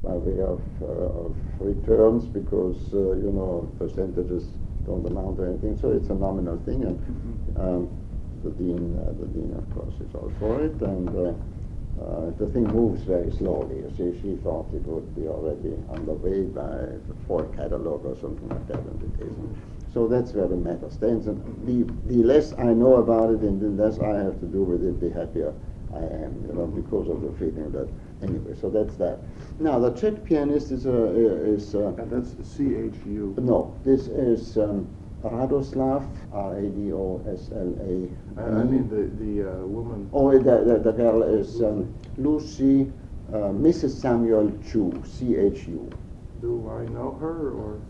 by way of returns, because percentages don't amount to anything, so it's a nominal thing, and the dean of course is all for it, and the thing moves very slowly. You see, she thought it would be already underway by the fall catalog or something like that, and it isn't. So that's where the matter stands, and the less I know about it and the less I have to do with it, the happier I am, because of the feeling that, anyway, so that's that. Now, the Czech pianist is and that's C-H-U. No, this is Radoslav, R-A-D-O-S-L-A. I mean the woman. Oh, the girl is Lucy, Mrs. Samuel Chu, C-H-U. Do I know her, or?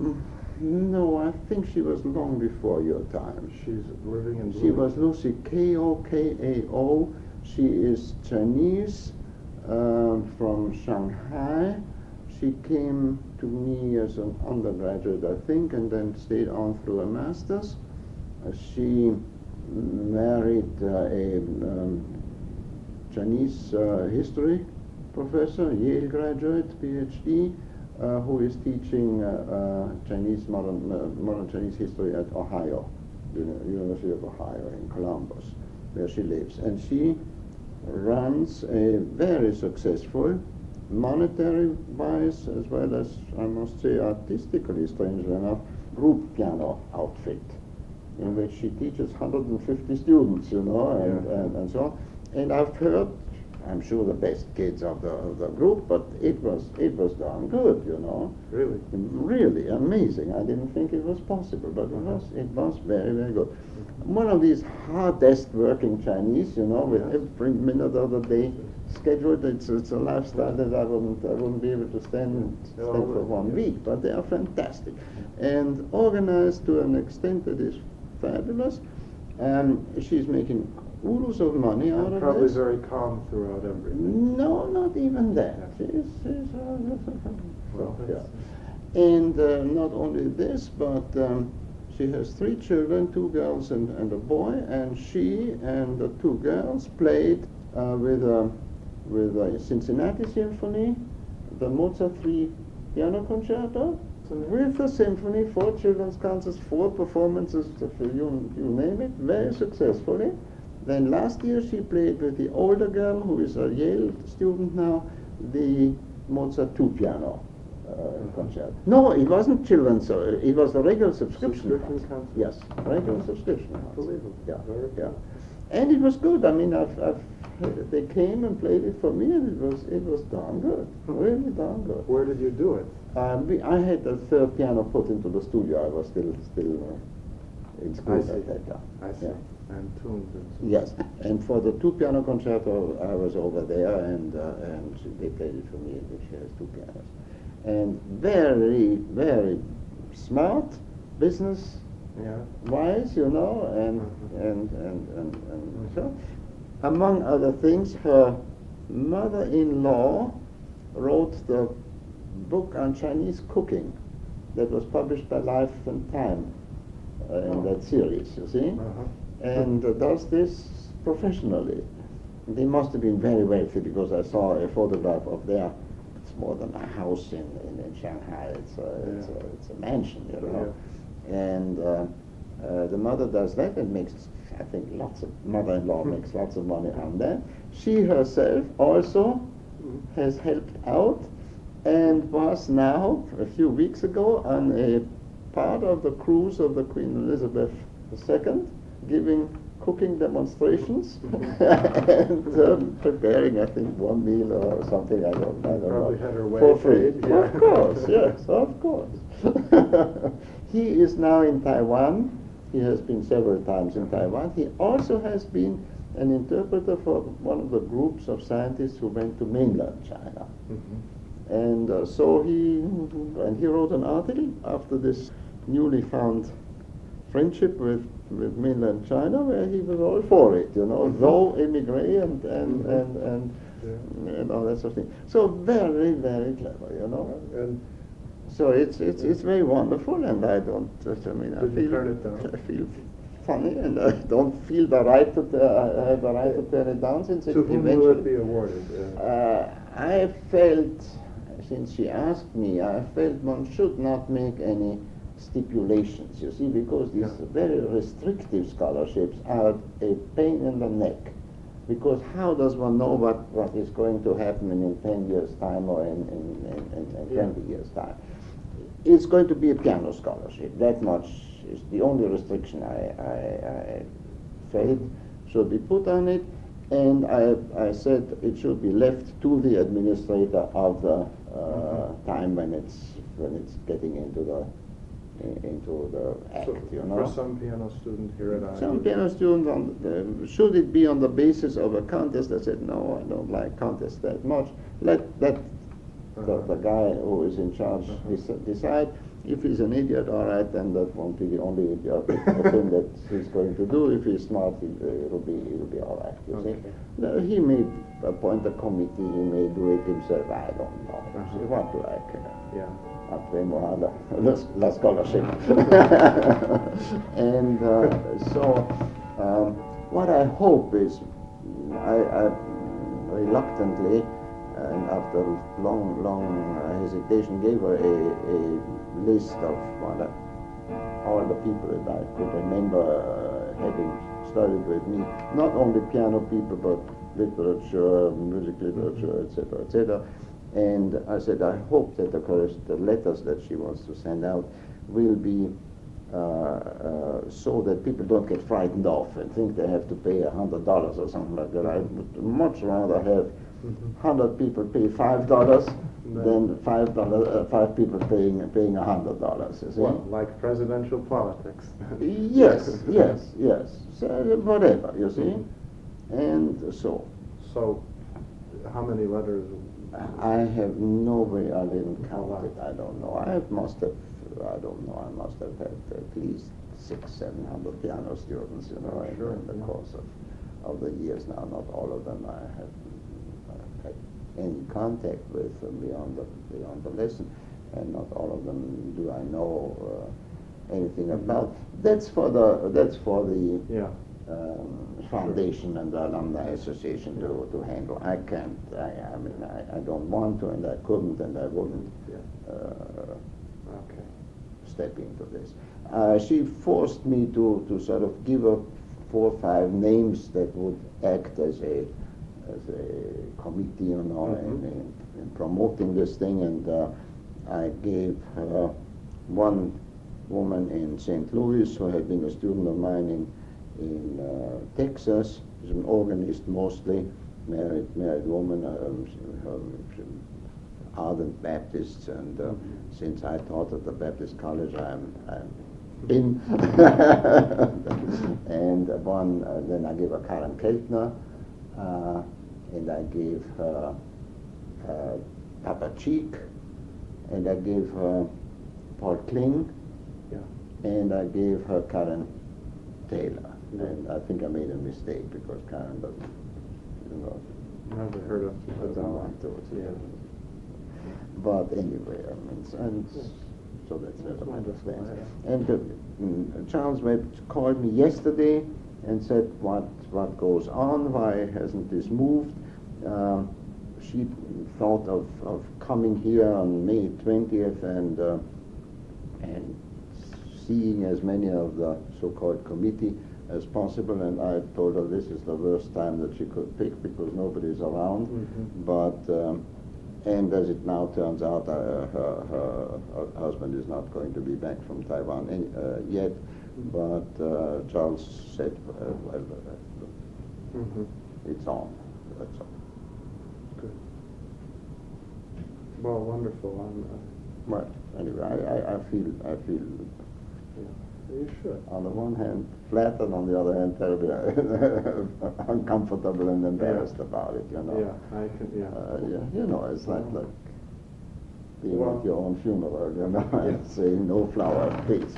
No, I think she was long before your time. She's living in Bloomington. She was Lucy, K-O-K-A-O. She is Chinese, from Shanghai. She came to me as an undergraduate, I think, and then stayed on through a master's. She married a Chinese history professor, Yale graduate, PhD, who is teaching modern Chinese history at Ohio, University of Ohio in Columbus, where she lives. And she runs a very successful, monetary-wise, as well as, I must say, artistically, strangely enough, group piano outfit, in which she teaches 150 students, and so on. And I've heard, I'm sure, the best kids of the group, but it was darn good, Really? Really amazing. I didn't think it was possible, but it was very, very good. One of these hardest working Chinese, with every minute of the day scheduled. It's a lifestyle that I wouldn't be able to stand for 1 week, but they are fantastic and organized to an extent that is fabulous. She's making oodles of money out of it. Probably very calm throughout everything. No, not even that. Yeah. And not only this, but she has 3 children, 2 girls and a boy, and she and the 2 girls played with a Cincinnati Symphony, the Mozart 3 piano concerto, with the symphony, 4 children's concerts, 4 performances, you name it, very successfully. Then last year she played with the older girl, who is a Yale student now, the Mozart 2 piano concert. No, it wasn't children's, it was the regular subscription. Concert? Yes, regular subscription. Unbelievable. Yeah. And it was good. I mean, they came and played it for me, and it was darn good, really darn good. Where did you do it? I had the 3rd piano put into the studio. I was still in school at that time. I see. Yeah. And tuned and so. Yes, and for the 2 piano concerto, I was over there, and they played it for me, which has 2 pianos. And very, very smart, business wise, and so. Among other things, her mother-in-law wrote the book on Chinese cooking that was published by Life and Time in that series, you see, and does this professionally. They must have been very wealthy, because I saw a photograph of their, it's more than a house in Shanghai, it's a mansion, and the mother does that and makes, I think, mother-in-law makes lots of money on that. She herself also has helped out, and was now, a few weeks ago, on a part of the cruise of the Queen Elizabeth II, giving cooking demonstrations and preparing, I think, 1 meal or something. I don't Probably know. had her way For free. paid, yeah. Of course, yes, of course. He is now in Taiwan. He has been several times in Taiwan. He also has been an interpreter for one of the groups of scientists who went to mainland China. And so he wrote an article after this newly found friendship with mainland China, where he was all for it, though émigré and all that sort of thing. So very, very clever, And so it's very wonderful, and I don't. I feel funny, and I don't feel the right to I have the right to turn it down, since to whom will it be awarded? I felt, since she asked me, I felt one should not make any stipulations, you see, because these very restrictive scholarships are a pain in the neck. Because how does one know what is going to happen in 10 years' time or in 20 years' time? It's going to be a piano scholarship. That much is the only restriction I felt should be put on it. And I said it should be left to the administrator of the time when it's getting into the act, So you know. for some piano student here at IU. Some piano students, should it be on the basis of a contest? I said, no, I don't like contests that much. Let the guy who is in charge decide. If he's an idiot, all right, then that won't be the only idiotic thing that he's going to do. If he's smart, it'll be all right, you see. Now, he may appoint a committee, he may do it himself, I don't know. See, what do I care? Yeah. La scholarship. And so what I hope is, I reluctantly, and after long hesitation, gave her a list of all the people that I could remember having studied with me, not only piano people, but literature, music literature, etc., etc. And I said, I hope that the letters that she wants to send out will be so that people don't get frightened off and think they have to pay $100 or something like that. I would much rather have 100 people pay $5 than five people paying $100. You see? Well, like presidential politics. Yes. So, whatever, you see. And so. So, how many letters? I have no way. I didn't count it. I don't know. I must have had at least 600-700 piano students, you know, in the course of the years. Now, not all of them I have had any contact with beyond the lesson, and not all of them do I know anything about. That's for the foundation and the alumni association to handle. I can't. I don't want to, and I couldn't, and I wouldn't step into this. She forced me to sort of give her 4 or 5 names that would act as a committee, you know, in promoting this thing, and I gave her one woman in St. Louis who had been a student of mine in Texas. She's an organist mostly, married woman, ardent Baptist, and since I taught at the Baptist college, I'm in. And then I gave her Karen Keltner, and I gave her Papa Cheek, and I gave her Paul Kling, and I gave her Karen Taylor. And I think I made a mistake because Karen doesn't, you know. Never heard of it. Doesn't want to. But anyway, and so that's what I understand. And Charles Webb called me yesterday and said, what goes on? Why hasn't this moved? She thought of coming here on May 20th and seeing as many of the so-called committee as possible, and I told her this is the worst time that she could pick because nobody's around. But and as it now turns out, her husband is not going to be back from Taiwan yet. But Charles said, it's on. That's all. Good. Well, wonderful. Well, anyway, I feel. You should. On the one hand, flattered, on the other hand, terribly uncomfortable and embarrassed about it, you know. Yeah, I can, you know, it's like being at your own funeral, you know, and saying no flower, please.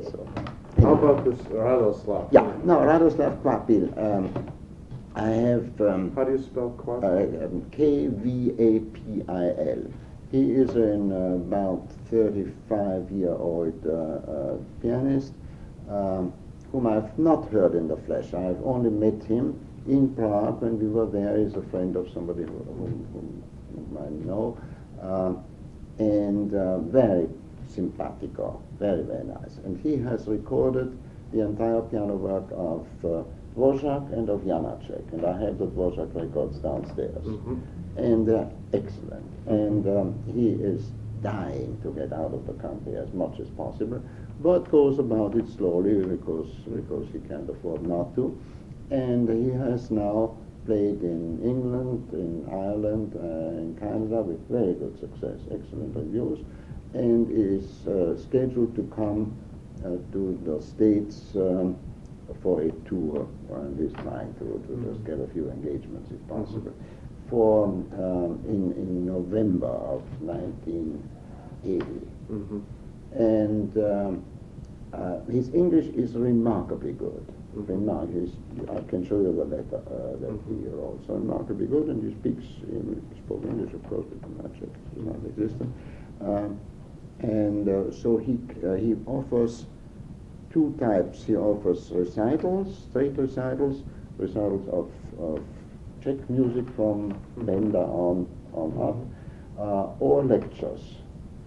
So, how about this Radoslav? Yeah, no, Radoslav Kvapil. I have... how do you spell Kvapil? Kvapil. He is an about 35-year-old pianist whom I've not heard in the flesh. I've only met him in Prague when we were there. He's a friend of somebody whom I know, and very simpatico, very, very nice. And he has recorded the entire piano work of Dvorak and of Janacek, and I have the Dvorak records downstairs. And they're excellent. And he is dying to get out of the country as much as possible, but goes about it slowly because he can't afford not to. And he has now played in England, in Ireland, in Canada with very good success, excellent reviews, and is scheduled to come to the States for a tour, and he's trying to just get a few engagements if possible, for in November of 1980. And his English is remarkably good. I can show you the letter that he wrote. So remarkably good, and he spoke English, of course, because Czech is not existent. So he offers two types. He offers recitals, straight recitals of Czech music from Benda on up, or lectures,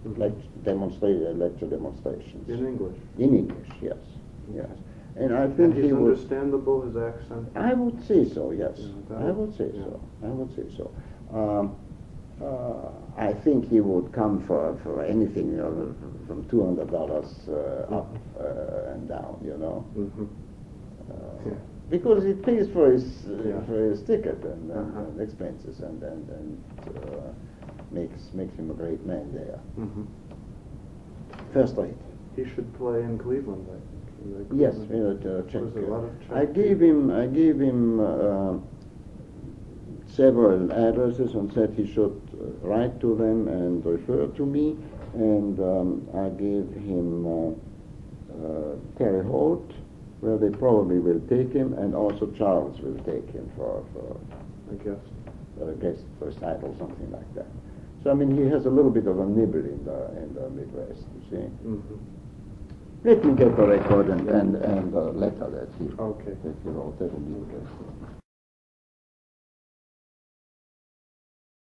lecture demonstrations. In English? In English, yes. And I think he's understandable, his accent? I would say so, yes. Yeah, I would say so. I think he would come for anything, from $200 up and down, because he pays for his ticket and expenses, and makes him a great man there. First rate. He should play in Cleveland, I think. Yes, Czech. I gave him several addresses and said he should write to them and refer to me, and I gave him Terre Haute, where they probably will take him, and also Charles will take him for a guest recital, something like that. So I mean, he has a little bit of a nibble in the Midwest, you see. Let me get the record and the letter that he wrote. That will be interesting.